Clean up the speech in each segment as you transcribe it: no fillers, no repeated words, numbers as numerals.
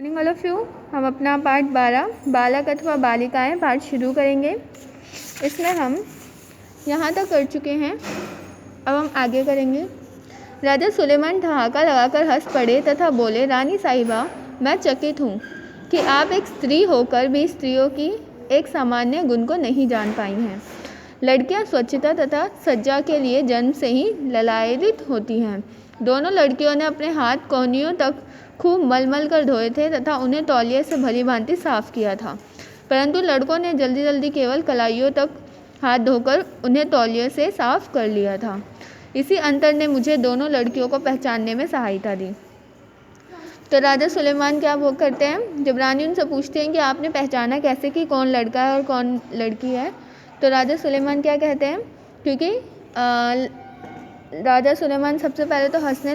Morning all of you. हम अपना part 12 बालक अथवा बालिकाएं पाठ शुरू करेंगे। इसमें हम यहाँ तक कर चुके हैं, अब हम आगे करेंगे। राजा सुलेमान ठहाका लगाकर हंस पड़े तथा बोले, रानी साहिबा, मैं चकित हूँ कि आप एक स्त्री होकर भी स्त्रियों की एक सामान्य गुण को नहीं जान पाई हैं। लड़कियाँ स्वच्छता तथा सज्जा के लिए जन्म से ही ललायित होती हैं। दोनों लड़कियों ने अपने हाथ कोहनियों तक खूब मल कर धोए थे तथा उन्हें तौलिए से भली भांति साफ किया था, परंतु लड़कों ने जल्दी जल्दी केवल कलाइयों तक हाथ धोकर उन्हें तौलिए से साफ कर लिया था। इसी अंतर ने मुझे दोनों लड़कियों को पहचानने में सहायता दी। तो राजा सुलेमान क्या वो करते हैं, जब रानी उनसे पूछते हैं कि आपने पहचाना कैसे कि कौन लड़का है और कौन लड़की है, तो राजा सुलेमान क्या कहते हैं, क्योंकि राजा सुलेमान सबसे पहले तो हंसने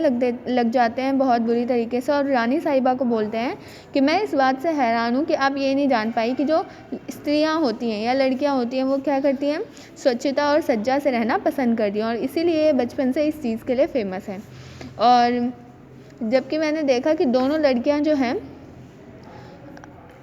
लग जाते हैं बहुत बुरी तरीके से, और रानी साहिबा को बोलते हैं कि मैं इस बात से हैरान हूँ कि आप ये नहीं जान पाई कि जो स्त्रियाँ होती हैं या लड़कियाँ होती हैं वो क्या करती हैं, स्वच्छता और सज्जा से रहना पसंद करती हैं, और इसीलिए बचपन से इस चीज़ के लिए फेमस है। और जबकि मैंने देखा कि दोनों लड़कियाँ जो हैं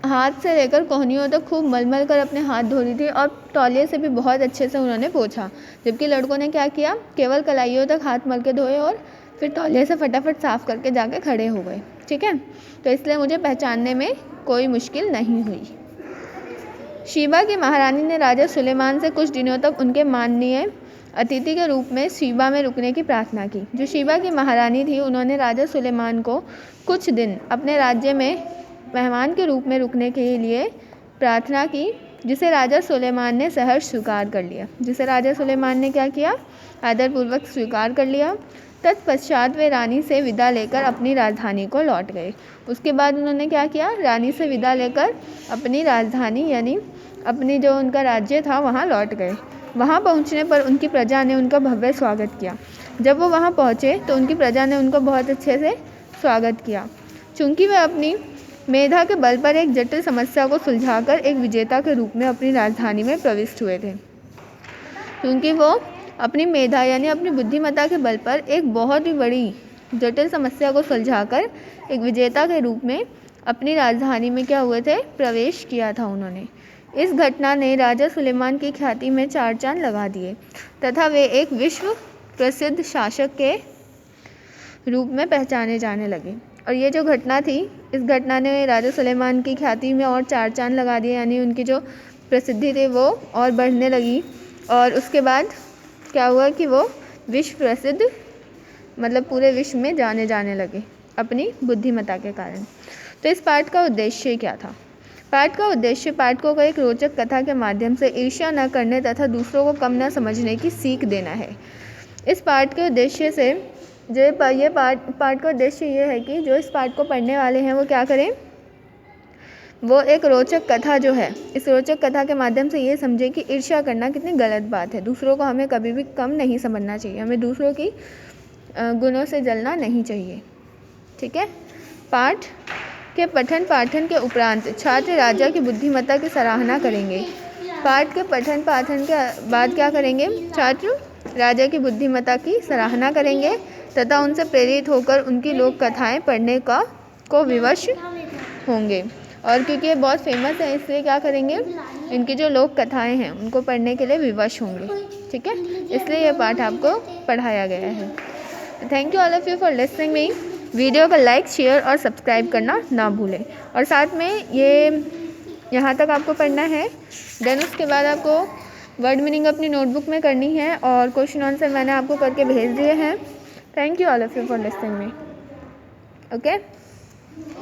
हाथ से लेकर कोहनियों तक खूब मल कर अपने हाथ धो रही थी और तौलिए से भी बहुत अच्छे से उन्होंने पोंछा, जबकि लड़कों ने क्या किया, केवल कलाइयों तक हाथ मल के धोए और फिर तौलिए से फटाफट साफ़ करके जाके खड़े हो गए। ठीक है, तो इसलिए मुझे पहचानने में कोई मुश्किल नहीं हुई। शीबा की महारानी ने राजा सुलेमान से कुछ दिनों तक उनके माननीय अतिथि के रूप में शीबा में रुकने की प्रार्थना की। जो शीबा की महारानी थी, उन्होंने राजा सुलेमान को कुछ दिन अपने राज्य में मेहमान के रूप में रुकने के लिए प्रार्थना की, जिसे राजा सुलेमान ने सहर्ष स्वीकार कर लिया। जिसे राजा सुलेमान ने क्या किया, आदरपूर्वक स्वीकार कर लिया। तत्पश्चात वे रानी से विदा लेकर अपनी राजधानी को लौट गए। उसके बाद उन्होंने क्या किया, रानी से विदा लेकर अपनी राजधानी यानी अपनी जो उनका राज्य था वहाँ लौट गए। वहाँ पहुँचने पर उनकी प्रजा ने उनका भव्य स्वागत किया। जब वो वहाँ पहुँचे तो उनकी प्रजा ने उनको बहुत अच्छे से स्वागत किया। चूँकि वे अपनी मेधा के बल पर एक जटिल समस्या को सुलझाकर एक विजेता के रूप में अपनी राजधानी में प्रविष्ट हुए थे। क्योंकि वो अपनी मेधा यानी अपनी बुद्धिमत्ता के बल पर एक बहुत ही बड़ी जटिल समस्या को सुलझाकर एक विजेता के रूप में अपनी राजधानी में क्या हुए थे, प्रवेश किया था उन्होंने। इस घटना ने राजा सुलेमान की ख्याति में चार चांद लगा दिए तथा वे एक विश्व प्रसिद्ध शासक के रूप में पहचाने जाने लगे। और ये जो घटना थी, इस घटना ने राजा सुलेमान की ख्याति में और चार चांद लगा दिए, यानी उनकी जो प्रसिद्धि थी वो और बढ़ने लगी। और उसके बाद क्या हुआ कि वो विश्व प्रसिद्ध मतलब पूरे विश्व में जाने लगे अपनी बुद्धिमत्ता के कारण। तो इस पाठ का उद्देश्य क्या था? पाठ का उद्देश्य पाठकों को एक रोचक कथा के माध्यम से ईर्ष्या न करने तथा दूसरों को कम न समझने की सीख देना है। इस पाठ के उद्देश्य से ये पाठ का उद्देश्य ये है कि जो इस पाठ को पढ़ने वाले हैं वो क्या करें, वो एक रोचक कथा जो है, इस रोचक कथा के माध्यम से ये समझे कि ईर्ष्या करना कितनी गलत बात है। दूसरों को हमें कभी भी कम नहीं समझना चाहिए, हमें दूसरों की गुणों से जलना नहीं चाहिए। ठीक है, पाठ के पठन पाठन के उपरांत छात्र राजा की बुद्धिमत्ता की सराहना करेंगे। पाठ के पठन पाठन के बाद क्या करेंगे, छात्र राजा की बुद्धिमत्ता की सराहना करेंगे तथा उनसे प्रेरित होकर उनकी लोक कथाएँ पढ़ने को विवश होंगे। और क्योंकि ये बहुत फेमस है इसलिए क्या करेंगे, इनकी जो लोक कथाएँ हैं उनको पढ़ने के लिए विवश होंगे। ठीक है, इसलिए ये पाठ आपको पढ़ाया गया है। Thank you all of you for listening me. Video को लाइक, शेयर और सब्सक्राइब करना ना भूलें। और साथ में ये यहाँ तक आपको पढ़ना है, देन उसके बाद आपको वर्ड मीनिंग अपनी नोटबुक में करनी है और क्वेश्चन आंसर मैंने आपको करके भेज दिए हैं। Thank you all of you for listening me. Okay.